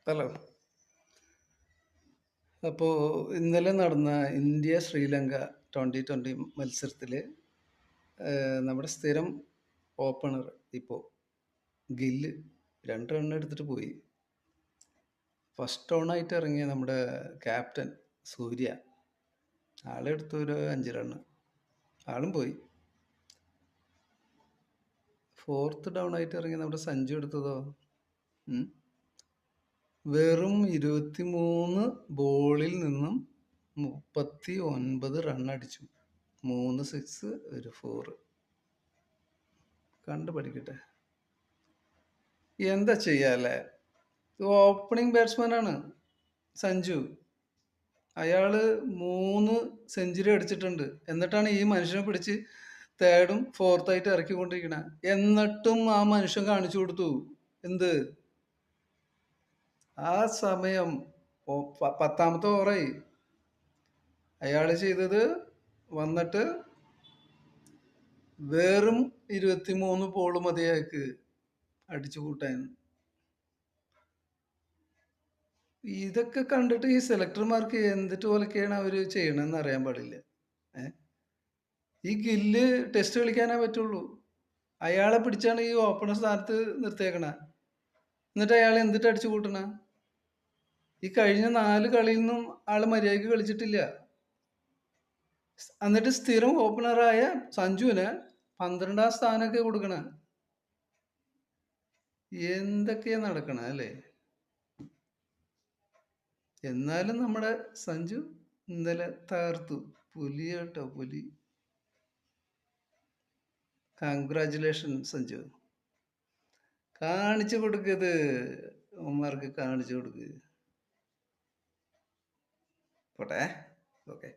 Hello. അപ്പോൾ ഇന്നലെ നടന്ന ഇന്ത്യ ശ്രീലങ്ക 2020 മത്സരത്തിൽ നമ്മുടെ സ്ഥിരം ഓപ്പണർ ഇപ്പോൾ ഗില്ല് 2 റൺ എടുത്തിട്ട് പോയി. ഫസ്റ്റ് ഡൗണായിട്ട് ഇറങ്ങിയ നമ്മുടെ ക്യാപ്റ്റൻ സൂര്യ ആളെടുത്തു ഒരു 5 റണ്ണ്, ആളും പോയി. ഫോർത്ത് ഡൗൺ ആയിട്ട് ഇറങ്ങിയ നമ്മുടെ സഞ്ജു എടുത്തതോ വെറും 23 ബോളിൽ നിന്നും 39 റൺ അടിച്ചു. 3 സിക്സ്, ഒരു 4. കണ്ടു പഠിക്കട്ടെ. എന്താ ചെയ്യാല്ലേ? ഓപ്പണിംഗ് ബാറ്റ്സ്മാനാണ് സഞ്ജു. അയാള് 3 സെഞ്ചുറി അടിച്ചിട്ടുണ്ട്. എന്നിട്ടാണ് ഈ മനുഷ്യനെ പിടിച്ച് തേർഡും ഫോർത്തായിട്ട് ഇറക്കിക്കൊണ്ടിരിക്കണ. എന്നിട്ടും ആ മനുഷ്യൻ കാണിച്ചു കൊടുത്തു എന്ത്? ആ സമയം 10ാമത്തെ ഓവറായി. അയാൾ ചെയ്തത് വന്നിട്ട് വെറും 23 ബോൾ മതി അയാൾക്ക് അടിച്ചു കൂട്ടാൻ. ഇതൊക്കെ കണ്ടിട്ട് ഈ സെലക്ടർമാർക്ക് എന്തിട്ട് പോലൊക്കെയാണ് അവർ ചെയ്യണമെന്ന് അറിയാൻ പാടില്ല. ഈ ഗില്ല് ടെസ്റ്റ് കളിക്കാനേ പറ്റുള്ളൂ. അയാളെ പിടിച്ചാണ് ഈ ഓപ്പണർ സ്ഥാനത്ത് നിർത്തിയേക്കണ. എന്നിട്ട് അയാൾ എന്തിട്ട് അടിച്ചു കൂട്ടണ? ഈ കഴിഞ്ഞ 4 കളിയിൽ നിന്നും ആള് മര്യാദയ്ക്ക് കളിച്ചിട്ടില്ല. എന്നിട്ട് സ്ഥിരം ഓപ്പണറായ സഞ്ജുവിന് 12ാം സ്ഥാനമൊക്കെ കൊടുക്കണ. എന്തൊക്കെയാ നടക്കണ അല്ലേ? എന്നാലും നമ്മുടെ സഞ്ജു ഇന്നലെ തകർത്തു. പുലി കേട്ടോ, പുലി. കൺഗ്രാജുലേഷൻ സഞ്ജു. കാണിച്ചു കൊടുക്കത്, ഉമ്മാർക്ക് കാണിച്ചു കൊടുക്ക്. പോട്ടെ. ഓക്കെ.